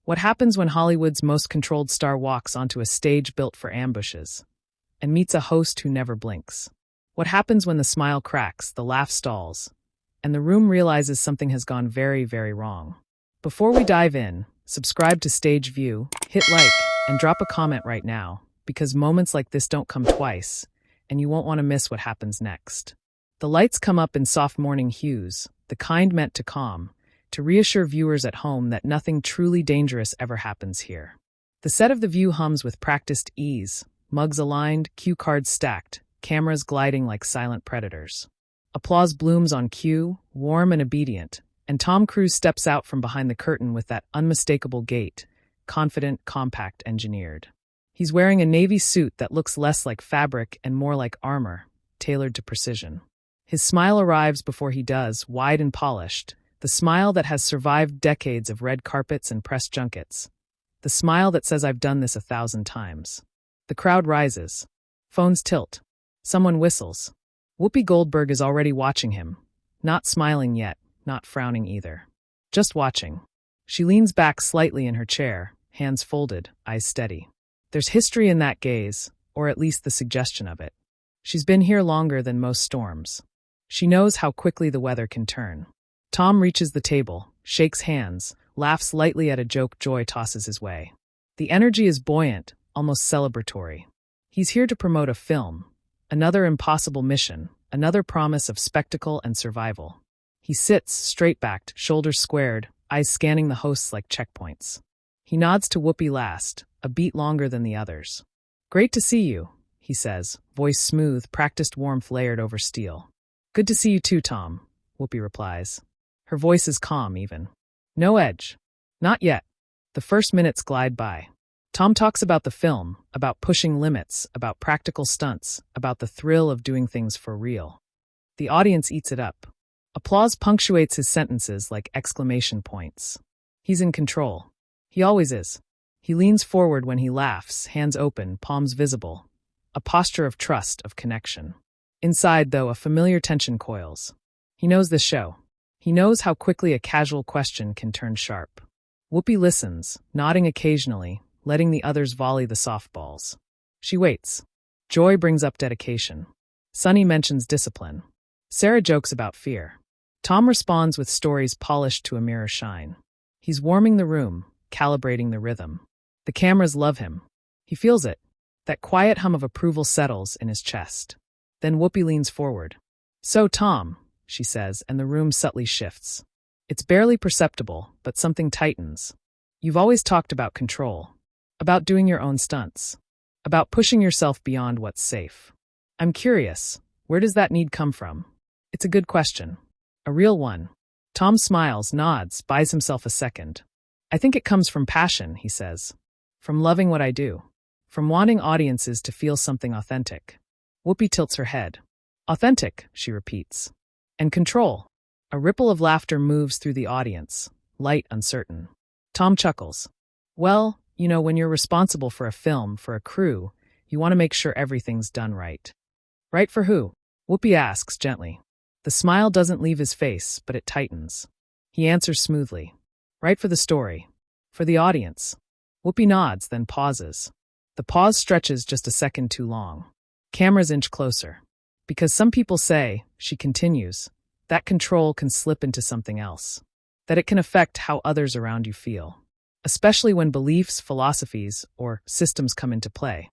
What happens when Hollywood's most controlled star walks onto a stage built for ambushes and meets a host who never blinks? What happens when the smile cracks, the laugh stalls, and the room realizes something has gone very, very wrong? Before we dive in, subscribe to Stage View, hit like, and drop a comment right now, because moments like this don't come twice, and you won't want to miss what happens next. The lights come up in soft morning hues, the kind meant to calm, to reassure viewers at home that nothing truly dangerous ever happens here. The set of The View hums with practiced ease, mugs aligned, cue cards stacked, cameras gliding like silent predators. Applause blooms on cue, warm and obedient, and Tom Cruise steps out from behind the curtain with that unmistakable gait, confident, compact, engineered. He's wearing a navy suit that looks less like fabric and more like armor, tailored to precision. His smile arrives before he does, wide and polished, the smile that has survived decades of red carpets and press junkets. The smile that says I've done this 1,000 times. The crowd rises. Phones tilt. Someone whistles. Whoopi Goldberg is already watching him. Not smiling yet, not frowning either. Just watching. She leans back slightly in her chair, hands folded, eyes steady. There's history in that gaze, or at least the suggestion of it. She's been here longer than most storms. She knows how quickly the weather can turn. Tom reaches the table, shakes hands, laughs lightly at a joke Joy tosses his way. The energy is buoyant, almost celebratory. He's here to promote a film, another impossible mission, another promise of spectacle and survival. He sits, straight-backed, shoulders squared, eyes scanning the hosts like checkpoints. He nods to Whoopi last, a beat longer than the others. "Great to see you," he says, voice smooth, practiced warmth layered over steel. "Good to see you too, Tom," Whoopi replies. Her voice is calm, even. No edge. Not yet. The first minutes glide by. Tom talks about the film, about pushing limits, about practical stunts, about the thrill of doing things for real. The audience eats it up. Applause punctuates his sentences like exclamation points. He's in control. He always is. He leans forward when he laughs, hands open, palms visible. A posture of trust, of connection. Inside, though, a familiar tension coils. He knows this show. He knows how quickly a casual question can turn sharp. Whoopi listens, nodding occasionally, letting the others volley the softballs. She waits. Joy brings up dedication. Sunny mentions discipline. Sarah jokes about fear. Tom responds with stories polished to a mirror shine. He's warming the room, calibrating the rhythm. The cameras love him. He feels it. That quiet hum of approval settles in his chest. Then Whoopi leans forward. "So, Tom," she says, and the room subtly shifts. It's barely perceptible, but something tightens. "You've always talked about control. About doing your own stunts. About pushing yourself beyond what's safe. I'm curious, where does that need come from?" It's a good question. A real one. Tom smiles, nods, buys himself a second. "I think it comes from passion," he says. "From loving what I do. From wanting audiences to feel something authentic." Whoopi tilts her head. "Authentic," she repeats. "And control." A ripple of laughter moves through the audience, light, uncertain. Tom chuckles. "Well, when you're responsible for a film, for a crew, you want to make sure everything's done right." "Right for who?" Whoopi asks gently. The smile doesn't leave his face, but it tightens. He answers smoothly. "Right for the story. For the audience." Whoopi nods, then pauses. The pause stretches just a second too long. Cameras inch closer. "Because some people say," she continues, "that control can slip into something else. That it can affect how others around you feel. Especially when beliefs, philosophies, or systems come into play."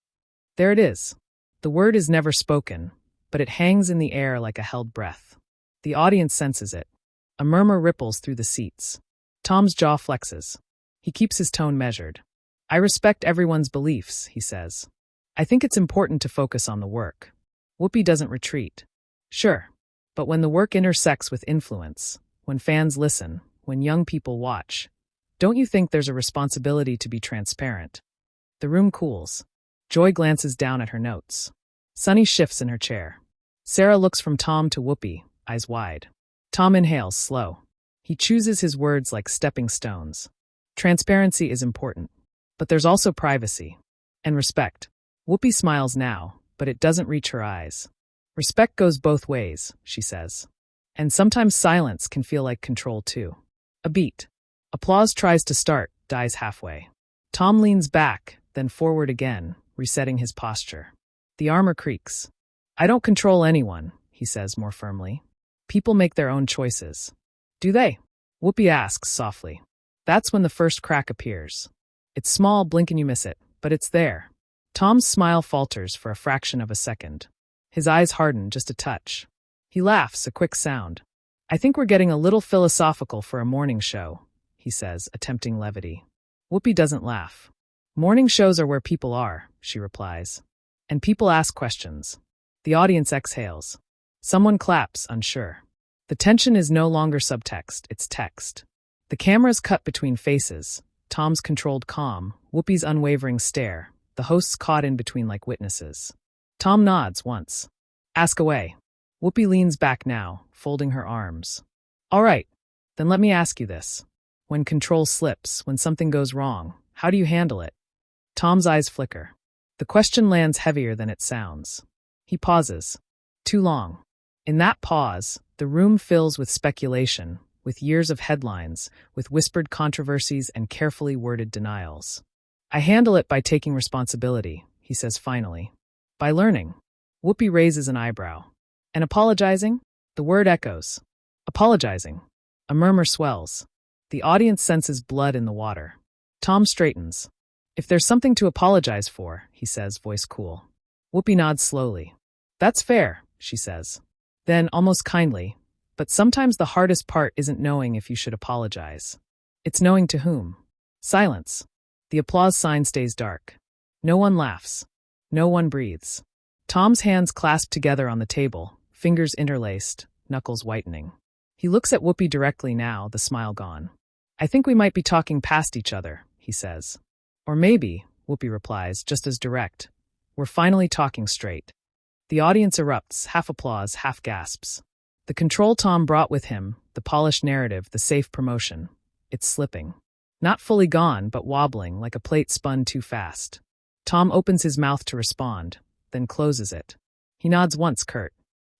There it is. The word is never spoken, but it hangs in the air like a held breath. The audience senses it. A murmur ripples through the seats. Tom's jaw flexes. He keeps his tone measured. "I respect everyone's beliefs," he says. "I think it's important to focus on the work." Whoopi doesn't retreat. "Sure. But when the work intersects with influence, when fans listen, when young people watch, don't you think there's a responsibility to be transparent?" The room cools. Joy glances down at her notes. Sunny shifts in her chair. Sarah looks from Tom to Whoopi, eyes wide. Tom inhales, slow. He chooses his words like stepping stones. Transparency is important. But there's also privacy. And respect. Whoopi smiles now, but it doesn't reach her eyes. "Respect goes both ways," she says. "And sometimes silence can feel like control too." A beat. Applause tries to start, dies halfway. Tom leans back, then forward again, resetting his posture. The armor creaks. I don't control anyone, he says more firmly. People make their own choices. Do they? Whoopi asks softly. That's when the first crack appears. It's small, blink and you miss it, but it's there. Tom's smile falters for a fraction of a second. His eyes harden just a touch. He laughs, a quick sound. I think we're getting a little philosophical for a morning show, he says, attempting levity. Whoopi doesn't laugh. Morning shows are where people are, she replies. And people ask questions. The audience exhales. Someone claps, unsure. The tension is no longer subtext, it's text. The cameras cut between faces, Tom's controlled calm, Whoopi's unwavering stare, the hosts caught in between like witnesses. Tom nods once. Ask away. Whoopi leans back now, folding her arms. All right, then let me ask you this. When control slips, when something goes wrong, how do you handle it? Tom's eyes flicker. The question lands heavier than it sounds. He pauses. Too long. In that pause, the room fills with speculation, with years of headlines, with whispered controversies and carefully worded denials. I handle it by taking responsibility, he says finally. By learning. Whoopi raises an eyebrow. And apologizing? The word echoes. Apologizing. A murmur swells. The audience senses blood in the water. Tom straightens. If there's something to apologize for, he says, voice cool. Whoopi nods slowly. That's fair, she says. Then, almost kindly, but sometimes the hardest part isn't knowing if you should apologize. It's knowing to whom. Silence. The applause sign stays dark. No one laughs. No one breathes. Tom's hands clasp together on the table, fingers interlaced, knuckles whitening. He looks at Whoopi directly now, the smile gone. I think we might be talking past each other, he says. Or maybe, Whoopi replies, just as direct. We're finally talking straight. The audience erupts, half applause, half gasps. The control Tom brought with him, the polished narrative, the safe promotion. It's slipping. Not fully gone, but wobbling, like a plate spun too fast. Tom opens his mouth to respond, then closes it. He nods once, curt.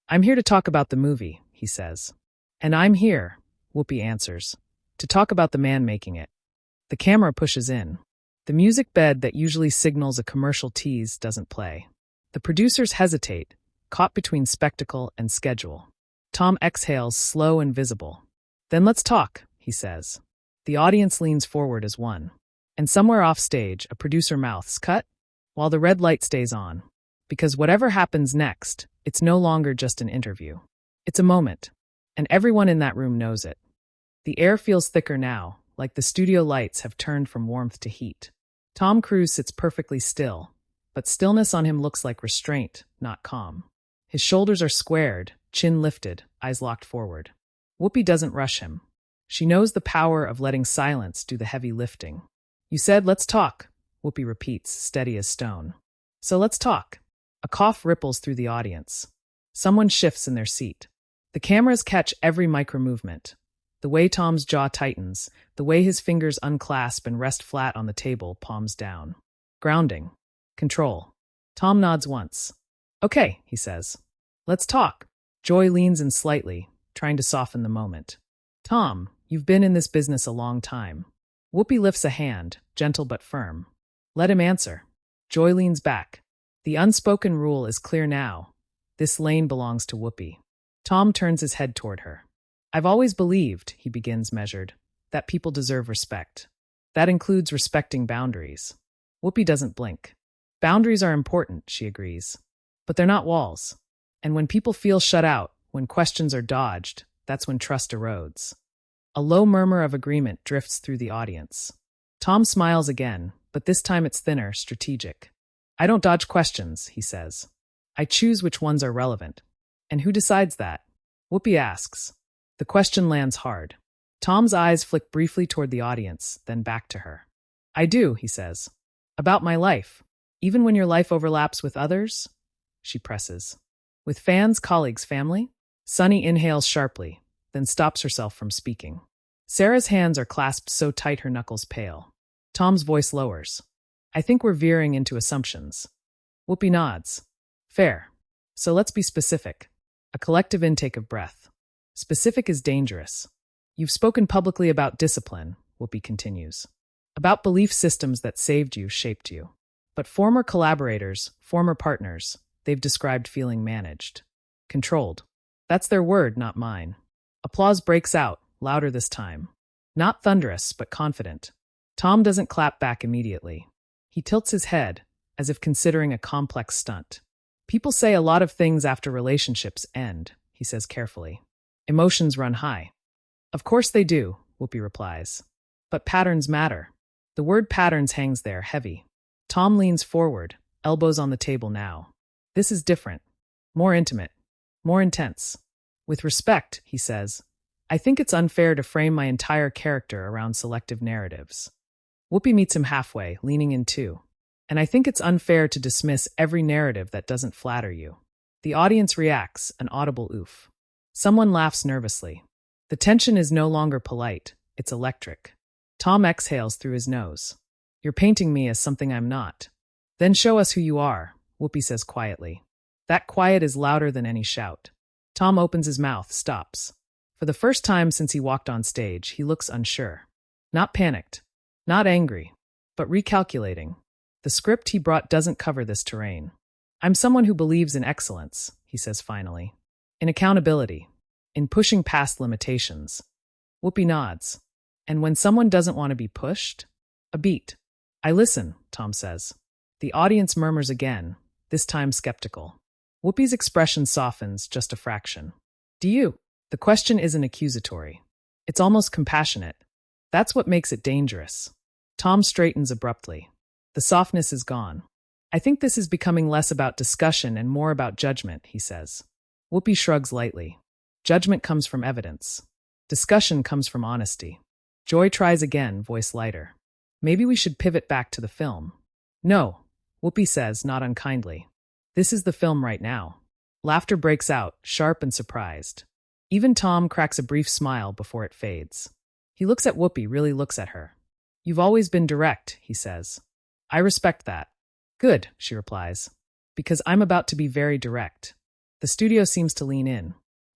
I'm here to talk about the movie, he says. And I'm here, Whoopi answers, to talk about the man making it. The camera pushes in. The music bed that usually signals a commercial tease doesn't play. The producers hesitate, caught between spectacle and schedule. Tom exhales, slow and visible. Then let's talk, he says. The audience leans forward as one. And somewhere off stage, a producer mouths, cut, while the red light stays on. Because whatever happens next, it's no longer just an interview. It's a moment. And everyone in that room knows it. The air feels thicker now, like the studio lights have turned from warmth to heat. Tom Cruise sits perfectly still, but stillness on him looks like restraint, not calm. His shoulders are squared, chin lifted, eyes locked forward. Whoopi doesn't rush him. She knows the power of letting silence do the heavy lifting. You said, let's talk, Whoopi repeats, steady as stone. So let's talk. A cough ripples through the audience. Someone shifts in their seat. The cameras catch every micro-movement. The way Tom's jaw tightens, the way his fingers unclasp and rest flat on the table, palms down. Grounding. Control. Tom nods once. Okay, he says. Let's talk. Joy leans in slightly, trying to soften the moment. Tom, you've been in this business a long time. Whoopi lifts a hand, gentle but firm. Let him answer. Joy leans back. The unspoken rule is clear now. This lane belongs to Whoopi. Tom turns his head toward her. I've always believed, he begins measured, that people deserve respect. That includes respecting boundaries. Whoopi doesn't blink. Boundaries are important, she agrees. But they're not walls. And when people feel shut out, when questions are dodged, that's when trust erodes. A low murmur of agreement drifts through the audience. Tom smiles again, but this time it's thinner, strategic. I don't dodge questions, he says. I choose which ones are relevant. And who decides that? Whoopi asks. The question lands hard. Tom's eyes flick briefly toward the audience, then back to her. I do, he says. About my life. Even when your life overlaps with others? She presses. With fans, colleagues, family? Sunny inhales sharply, then stops herself from speaking. Sarah's hands are clasped so tight her knuckles pale. Tom's voice lowers. I think we're veering into assumptions. Whoopi nods. Fair. So let's be specific. A collective intake of breath. Specific is dangerous. You've spoken publicly about discipline, Whoopi continues. About belief systems that saved you, shaped you. But former collaborators, former partners, they've described feeling managed. Controlled. That's their word, not mine. Applause breaks out, louder this time. Not thunderous, but confident. Tom doesn't clap back immediately. He tilts his head, as if considering a complex stunt. People say a lot of things after relationships end, he says carefully. Emotions run high. Of course they do, Whoopi replies. But patterns matter. The word patterns hangs there, heavy. Tom leans forward, elbows on the table now. This is different. More intimate. More intense. With respect, he says, I think it's unfair to frame my entire character around selective narratives. Whoopi meets him halfway, leaning in too. And I think it's unfair to dismiss every narrative that doesn't flatter you. The audience reacts, an audible oof. Someone laughs nervously. The tension is no longer polite, it's electric. Tom exhales through his nose. You're painting me as something I'm not. Then show us who you are, Whoopi says quietly. That quiet is louder than any shout. Tom opens his mouth, stops. For the first time since he walked on stage, he looks unsure. Not panicked. Not angry. But recalculating. The script he brought doesn't cover this terrain. I'm someone who believes in excellence, he says finally. In accountability. In pushing past limitations. Whoopi nods. And when someone doesn't want to be pushed? A beat. I listen, Tom says. The audience murmurs again, this time skeptical. Whoopi's expression softens just a fraction. Do you? The question isn't accusatory. It's almost compassionate. That's what makes it dangerous. Tom straightens abruptly. The softness is gone. I think this is becoming less about discussion and more about judgment, he says. Whoopi shrugs lightly. Judgment comes from evidence. Discussion comes from honesty. Joy tries again, voice lighter. Maybe we should pivot back to the film. No, Whoopi says, not unkindly. This is the film right now. Laughter breaks out, sharp and surprised. Even Tom cracks a brief smile before it fades. He looks at Whoopi, really looks at her. You've always been direct, he says. I respect that. Good, she replies. Because I'm about to be very direct. The studio seems to lean in.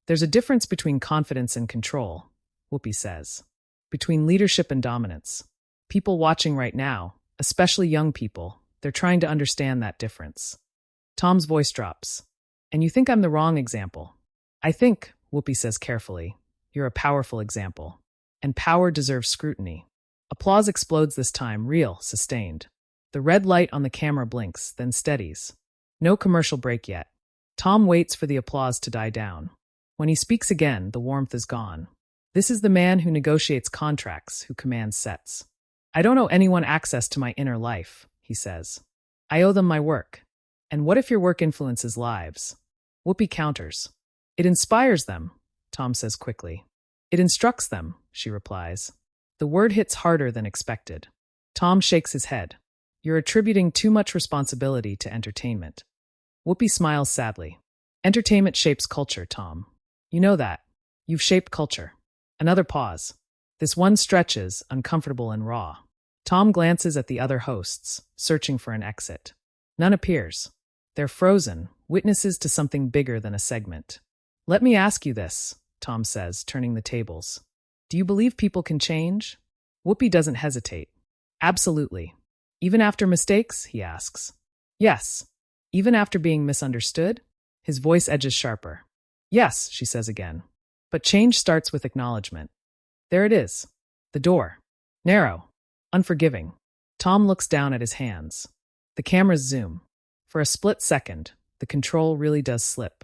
There's a difference between confidence and control, Whoopi says. Between leadership and dominance. People watching right now, especially young people, they're trying to understand that difference. Tom's voice drops. And you think I'm the wrong example? I think, Whoopi says carefully, you're a powerful example. And power deserves scrutiny. Applause explodes this time, real, sustained. The red light on the camera blinks, then steadies. No commercial break yet. Tom waits for the applause to die down. When he speaks again, the warmth is gone. This is the man who negotiates contracts, who commands sets. I don't owe anyone access to my inner life, he says. I owe them my work. And what if your work influences lives? Whoopi counters. It inspires them, Tom says quickly. It instructs them, she replies. The word hits harder than expected. Tom shakes his head. You're attributing too much responsibility to entertainment. Whoopi smiles sadly. Entertainment shapes culture, Tom. You know that. You've shaped culture. Another pause. This one stretches, uncomfortable and raw. Tom glances at the other hosts, searching for an exit. None appears. They're frozen, witnesses to something bigger than a segment. Let me ask you this, Tom says, turning the tables. Do you believe people can change? Whoopi doesn't hesitate. Absolutely. Even after mistakes, he asks. Yes. Even after being misunderstood? His voice edges sharper. Yes, she says again. But change starts with acknowledgement. There it is. The door. Narrow. Unforgiving. Tom looks down at his hands. The cameras zoom. For a split second, the control really does slip.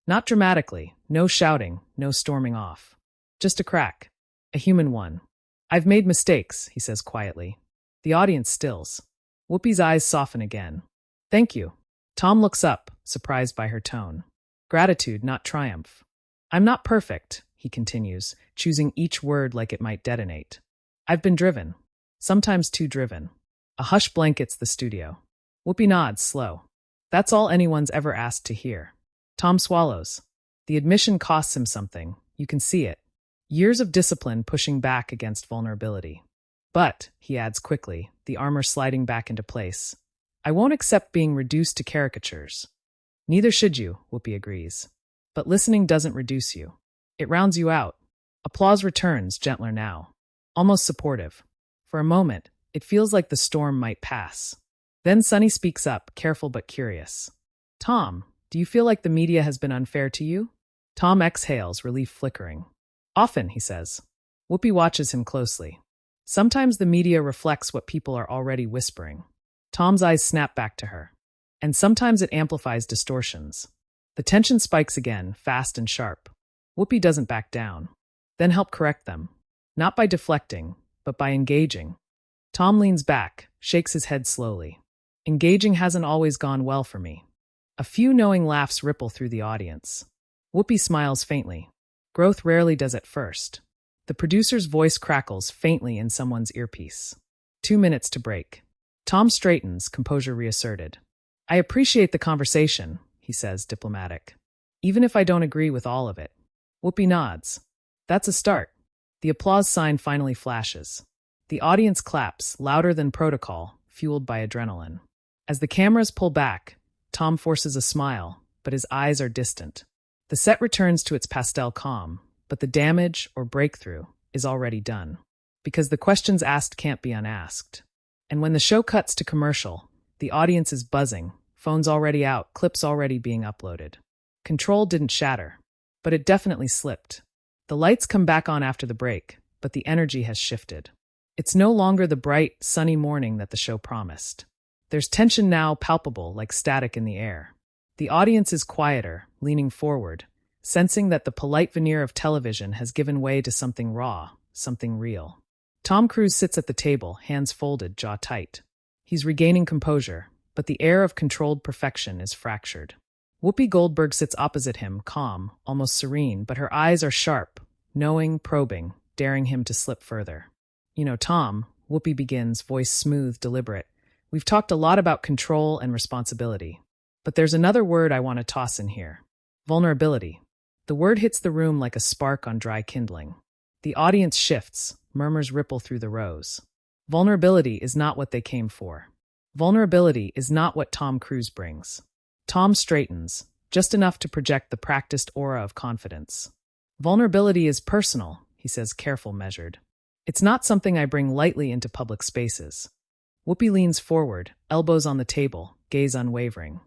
Not dramatically, no shouting, no storming off. Just a crack. A human one. I've made mistakes, he says quietly. The audience stills. Whoopi's eyes soften again. Thank you. Tom looks up, surprised by her tone. Gratitude, not triumph. I'm not perfect, he continues, choosing each word like it might detonate. I've been driven. Sometimes too driven. A hush blankets the studio. Whoopi nods, slow. That's all anyone's ever asked to hear. Tom swallows. The admission costs him something. You can see it. Years of discipline pushing back against vulnerability. But, he adds quickly, the armor sliding back into place, I won't accept being reduced to caricatures. Neither should you, Whoopi agrees. But listening doesn't reduce you. It rounds you out. Applause returns, gentler now. Almost supportive. For a moment, It feels like the storm might pass. Then Sunny speaks up, careful but curious. Tom, do you feel like the media has been unfair to you? Tom exhales, relief flickering. Often, he says. Whoopi watches him closely. Sometimes the media reflects what people are already whispering. Tom's eyes snap back to her. And sometimes it amplifies distortions. The tension spikes again, fast and sharp. Whoopi doesn't back down. Then help correct them. Not by deflecting, but by engaging. Tom leans back, shakes his head slowly. Engaging hasn't always gone well for me. A few knowing laughs ripple through the audience. Whoopi smiles faintly. Growth rarely does at first. The producer's voice crackles faintly in someone's earpiece. 2 minutes to break. Tom straightens, composure reasserted. I appreciate the conversation, he says, diplomatic. Even if I don't agree with all of it. Whoopi nods. That's a start. The applause sign finally flashes. The audience claps, louder than protocol, fueled by adrenaline. As the cameras pull back, Tom forces a smile, but his eyes are distant. The set returns to its pastel calm, but the damage, or breakthrough, is already done. Because the questions asked can't be unasked. And when the show cuts to commercial, the audience is buzzing, phones already out, clips already being uploaded. Control didn't shatter, but it definitely slipped. The lights come back on after the break, but the energy has shifted. It's no longer the bright, sunny morning that the show promised. There's tension now, palpable, like static in the air. The audience is quieter, leaning forward, sensing that the polite veneer of television has given way to something raw, something real. Tom Cruise sits at the table, hands folded, jaw tight. He's regaining composure, but the air of controlled perfection is fractured. Whoopi Goldberg sits opposite him, calm, almost serene, but her eyes are sharp, knowing, probing, daring him to slip further. You know, Tom, Whoopi begins, voice smooth, deliberate. We've talked a lot about control and responsibility. But there's another word I want to toss in here. Vulnerability. The word hits the room like a spark on dry kindling. The audience shifts, murmurs ripple through the rows. Vulnerability is not what they came for. Vulnerability is not what Tom Cruise brings. Tom straightens, just enough to project the practiced aura of confidence. Vulnerability is personal, he says, careful, measured. It's not something I bring lightly into public spaces. Whoopi leans forward, elbows on the table, gaze unwavering.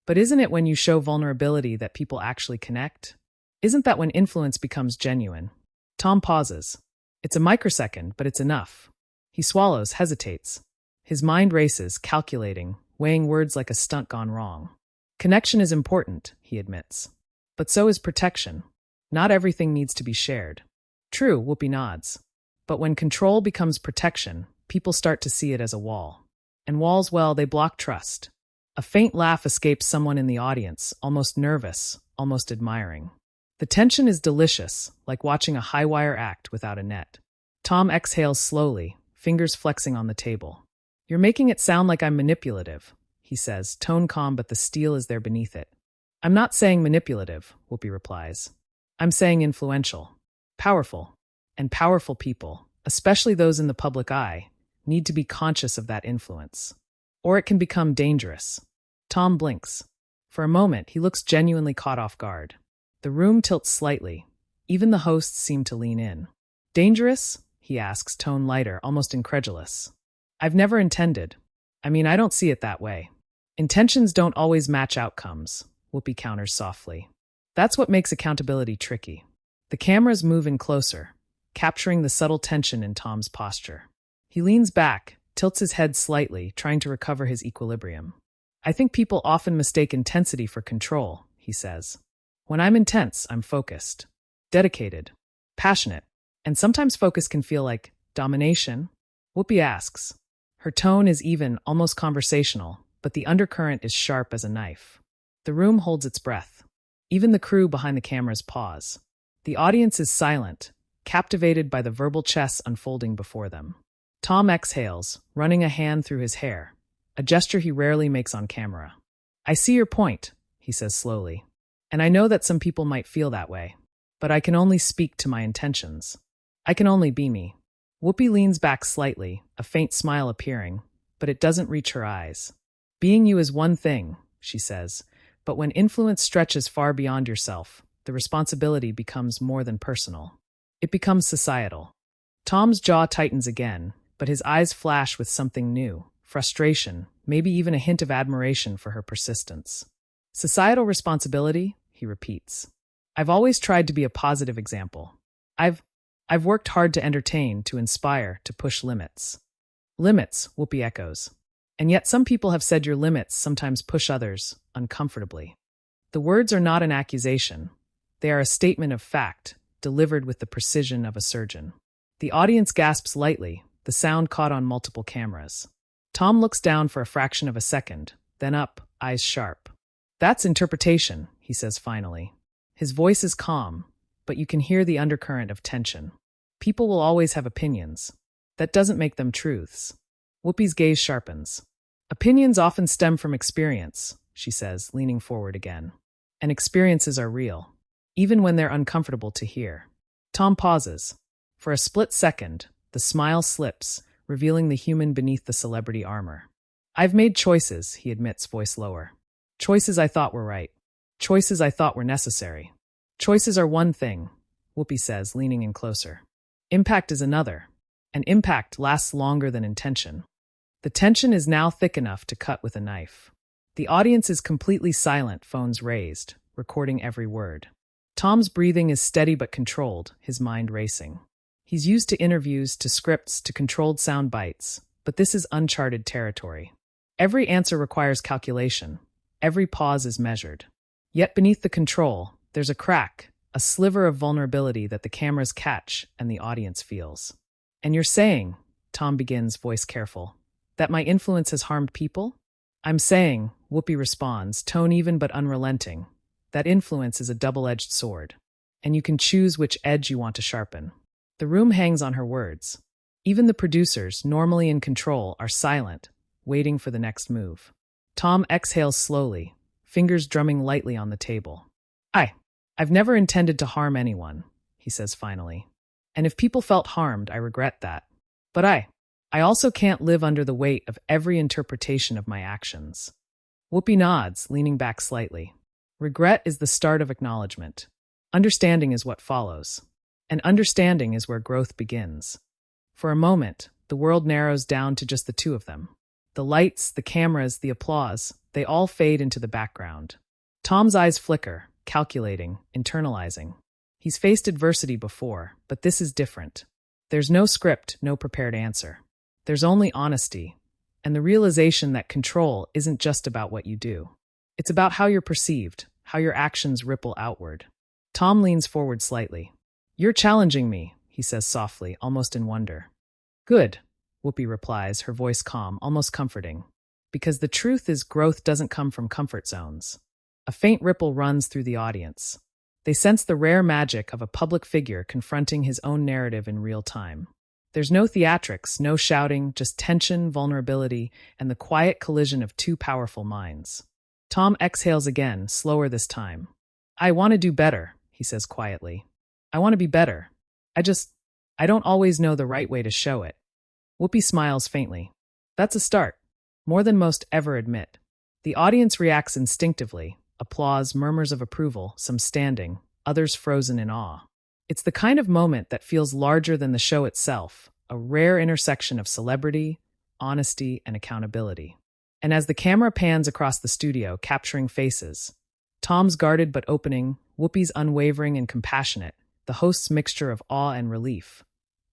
But isn't it when you show vulnerability that people actually connect? Isn't that when influence becomes genuine? Tom pauses. It's a microsecond, but it's enough. He swallows, hesitates. His mind races, calculating, weighing words like a stunt gone wrong. Connection is important, he admits. But so is protection. Not everything needs to be shared. True, Whoopi nods. But when control becomes protection, people start to see it as a wall. And walls, well, they block trust. A faint laugh escapes someone in the audience, almost nervous, almost admiring. The tension is delicious, like watching a high-wire act without a net. Tom exhales slowly, fingers flexing on the table. You're making it sound like I'm manipulative, he says, tone calm, but the steel is there beneath it. I'm not saying manipulative, Whoopi replies. I'm saying influential, powerful, and powerful people, especially those in the public eye, need to be conscious of that influence. Or it can become dangerous. Tom blinks. For a moment, he looks genuinely caught off guard. The room tilts slightly. Even the hosts seem to lean in. Dangerous? He asks, tone lighter, almost incredulous. I've never intended. I don't see it that way. Intentions don't always match outcomes, Whoopi counters softly. That's what makes accountability tricky. The cameras move in closer, capturing the subtle tension in Tom's posture. He leans back, tilts his head slightly, trying to recover his equilibrium. I think people often mistake intensity for control, he says. When I'm intense, I'm focused, dedicated, passionate, and sometimes focus can feel like domination. Whoopi asks. Her tone is even, almost conversational, but the undercurrent is sharp as a knife. The room holds its breath. Even the crew behind the cameras pause. The audience is silent, captivated by the verbal chess unfolding before them. Tom exhales, running a hand through his hair, a gesture he rarely makes on camera. I see your point, he says slowly. And I know that some people might feel that way. But I can only speak to my intentions. I can only be me. Whoopi leans back slightly, a faint smile appearing, but it doesn't reach her eyes. Being you is one thing, she says, but when influence stretches far beyond yourself, the responsibility becomes more than personal. It becomes societal. Tom's jaw tightens again, but his eyes flash with something new, frustration, maybe even a hint of admiration for her persistence. Societal responsibility, he repeats. I've always tried to be a positive example. I've worked hard to entertain, to inspire, to push limits. Limits, Whoopi echoes. And yet some people have said your limits sometimes push others uncomfortably. The words are not an accusation. They are a statement of fact, delivered with the precision of a surgeon. The audience gasps lightly, the sound caught on multiple cameras. Tom looks down for a fraction of a second, then up, eyes sharp. That's interpretation, he says finally. His voice is calm, but you can hear the undercurrent of tension. People will always have opinions. That doesn't make them truths. Whoopi's gaze sharpens. Opinions often stem from experience, she says, leaning forward again. And experiences are real, even when they're uncomfortable to hear. Tom pauses. For a split second, the smile slips, revealing the human beneath the celebrity armor. I've made choices, he admits, voice lower. Choices I thought were right. Choices I thought were necessary. Choices are one thing, Whoopi says, leaning in closer. Impact is another. And impact lasts longer than intention. The tension is now thick enough to cut with a knife. The audience is completely silent, phones raised, recording every word. Tom's breathing is steady but controlled, his mind racing. He's used to interviews, to scripts, to controlled sound bites, but this is uncharted territory. Every answer requires calculation. Every pause is measured. Yet beneath the control, there's a crack, a sliver of vulnerability that the cameras catch and the audience feels. And you're saying, Tom begins, voice careful, that my influence has harmed people? I'm saying, Whoopi responds, tone even but unrelenting, that influence is a double-edged sword, and you can choose which edge you want to sharpen. The room hangs on her words. Even the producers, normally in control, are silent, waiting for the next move. Tom exhales slowly, fingers drumming lightly on the table. I've never intended to harm anyone, he says finally. And if people felt harmed, I regret that. But I also can't live under the weight of every interpretation of my actions. Whoopi nods, leaning back slightly. Regret is the start of acknowledgement. Understanding is what follows. And understanding is where growth begins. For a moment, the world narrows down to just the two of them. The lights, the cameras, the applause, they all fade into the background. Tom's eyes flicker, calculating, internalizing. He's faced adversity before, but this is different. There's no script, no prepared answer. There's only honesty, and the realization that control isn't just about what you do. It's about how you're perceived, how your actions ripple outward. Tom leans forward slightly. You're challenging me, he says softly, almost in wonder. Good, Whoopi replies, her voice calm, almost comforting. Because the truth is growth doesn't come from comfort zones. A faint ripple runs through the audience. They sense the rare magic of a public figure confronting his own narrative in real time. There's no theatrics, no shouting, just tension, vulnerability, and the quiet collision of two powerful minds. Tom exhales again, slower this time. I want to do better, he says quietly. I want to be better. I don't always know the right way to show it. Whoopi smiles faintly. That's a start. More than most ever admit. The audience reacts instinctively. Applause, murmurs of approval, some standing, others frozen in awe. It's the kind of moment that feels larger than the show itself, a rare intersection of celebrity, honesty, and accountability. And as the camera pans across the studio, capturing faces, Tom's guarded but opening, Whoopi's unwavering and compassionate, the host's mixture of awe and relief,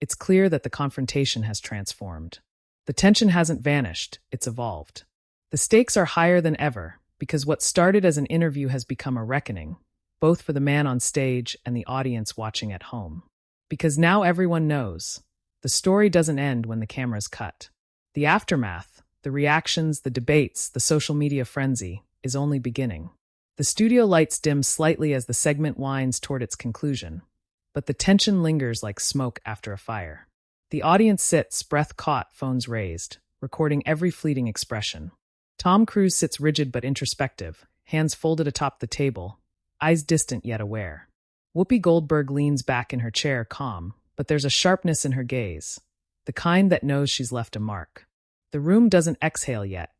it's clear that the confrontation has transformed. The tension hasn't vanished, it's evolved. The stakes are higher than ever, because what started as an interview has become a reckoning, both for the man on stage and the audience watching at home. Because now everyone knows, the story doesn't end when the camera's cut. The aftermath, the reactions, the debates, the social media frenzy, is only beginning. The studio lights dim slightly as the segment winds toward its conclusion, but the tension lingers like smoke after a fire. The audience sits, breath caught, phones raised, recording every fleeting expression. Tom Cruise sits rigid but introspective, hands folded atop the table, eyes distant yet aware. Whoopi Goldberg leans back in her chair, calm, but there's a sharpness in her gaze, the kind that knows she's left a mark. The room doesn't exhale yet.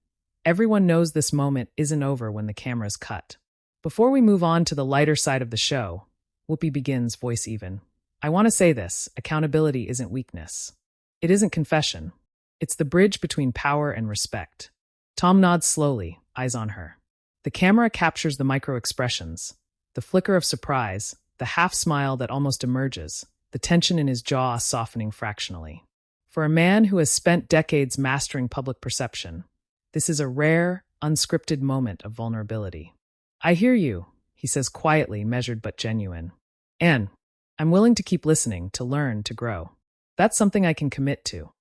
Everyone knows this moment isn't over when the camera's cut. Before we move on to the lighter side of the show, Whoopi begins, voice even. I want to say this, accountability isn't weakness. It isn't confession. It's the bridge between power and respect. Tom nods slowly, eyes on her. The camera captures the micro-expressions, the flicker of surprise, the half-smile that almost emerges, the tension in his jaw softening fractionally. For a man who has spent decades mastering public perception, this is a rare, unscripted moment of vulnerability. "I hear you," he says quietly, measured but genuine. "And I'm willing to keep listening, to learn, to grow. That's something I can commit to."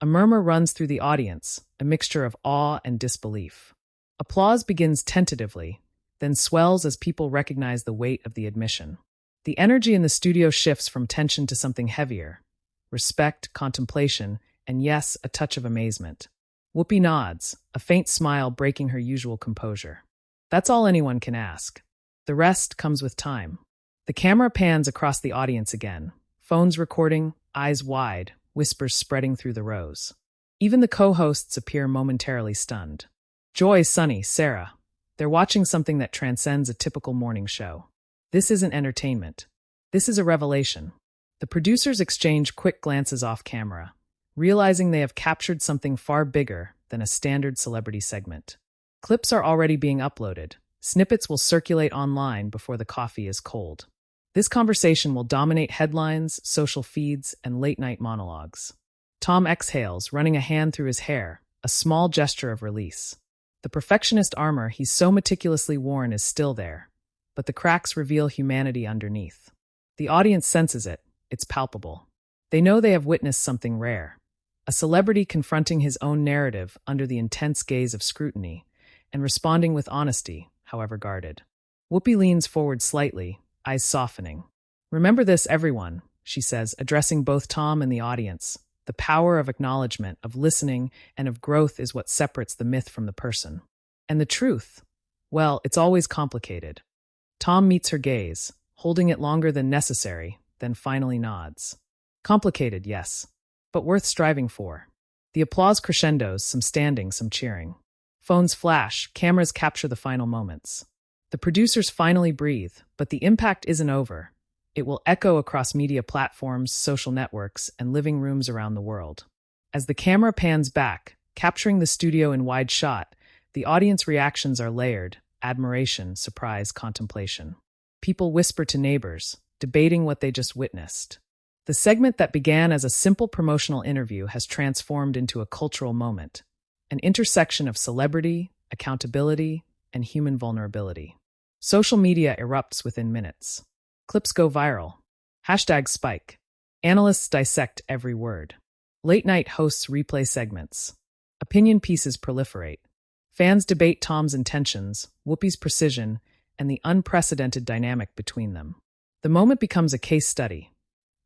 A murmur runs through the audience, a mixture of awe and disbelief. Applause begins tentatively, then swells as people recognize the weight of the admission. The energy in the studio shifts from tension to something heavier: respect, contemplation, and yes, a touch of amazement. Whoopi nods, a faint smile breaking her usual composure. That's all anyone can ask. The rest comes with time. The camera pans across the audience again, phones recording, eyes wide, whispers spreading through the rows. Even the co-hosts appear momentarily stunned. Joy, Sunny, Sarah. They're watching something that transcends a typical morning show. This isn't entertainment. This is a revelation. The producers exchange quick glances off camera, realizing they have captured something far bigger than a standard celebrity segment. Clips are already being uploaded. Snippets will circulate online before the coffee is cold. This conversation will dominate headlines, social feeds, and late-night monologues. Tom exhales, running a hand through his hair, a small gesture of release. The perfectionist armor he's so meticulously worn is still there, but the cracks reveal humanity underneath. The audience senses it. It's palpable. They know they have witnessed something rare. A celebrity confronting his own narrative under the intense gaze of scrutiny, and responding with honesty, however guarded. Whoopi leans forward slightly, eyes softening. "Remember this, everyone," she says, addressing both Tom and the audience. "The power of acknowledgement, of listening, and of growth is what separates the myth from the person. And the truth? Well, it's always complicated." Tom meets her gaze, holding it longer than necessary, then finally nods. "Complicated, yes, but worth striving for." The applause crescendos, some standing, some cheering. Phones flash, cameras capture the final moments. The producers finally breathe, but the impact isn't over. It will echo across media platforms, social networks, and living rooms around the world. As the camera pans back, capturing the studio in wide shot, the audience reactions are layered: admiration, surprise, contemplation. People whisper to neighbors, debating what they just witnessed. The segment that began as a simple promotional interview has transformed into a cultural moment, an intersection of celebrity, accountability, and human vulnerability. Social media erupts within minutes. Clips go viral. Hashtags spike. Analysts dissect every word. Late-night hosts replay segments. Opinion pieces proliferate. Fans debate Tom's intentions, Whoopi's precision, and the unprecedented dynamic between them. The moment becomes a case study.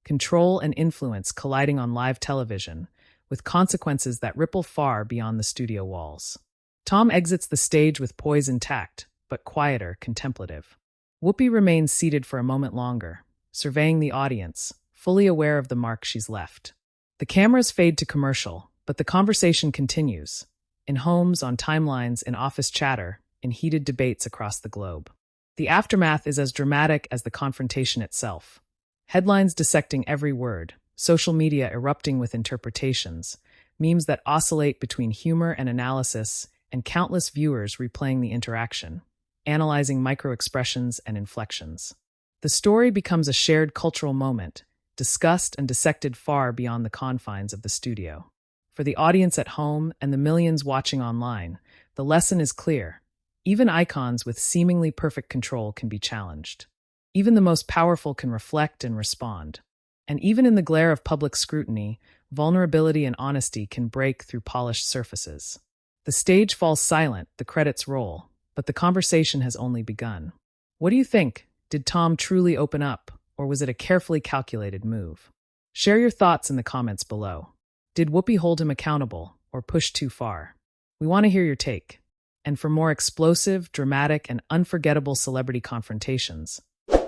Control and influence colliding on live television, with consequences that ripple far beyond the studio walls. Tom exits the stage with poise intact, but quieter, contemplative. Whoopi remains seated for a moment longer, surveying the audience, fully aware of the mark she's left. The cameras fade to commercial, but the conversation continues. In homes, on timelines, in office chatter, in heated debates across the globe. The aftermath is as dramatic as the confrontation itself. Headlines dissecting every word, social media erupting with interpretations, memes that oscillate between humor and analysis, and countless viewers replaying the interaction, analyzing micro-expressions and inflections. The story becomes a shared cultural moment, discussed and dissected far beyond the confines of the studio. For the audience at home and the millions watching online, the lesson is clear. Even icons with seemingly perfect control can be challenged. Even the most powerful can reflect and respond. And even in the glare of public scrutiny, vulnerability and honesty can break through polished surfaces. The stage falls silent, the credits roll, but the conversation has only begun. What do you think? Did Tom truly open up, or was it a carefully calculated move? Share your thoughts in the comments below. Did Whoopi hold him accountable, or push too far? We want to hear your take. And for more explosive, dramatic, and unforgettable celebrity confrontations,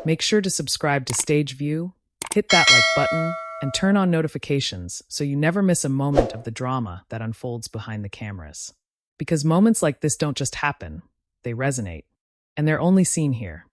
make sure to subscribe to Stage View, hit that like button, and turn on notifications so you never miss a moment of the drama that unfolds behind the cameras. Because moments like this don't just happen, they resonate. And they're only seen here.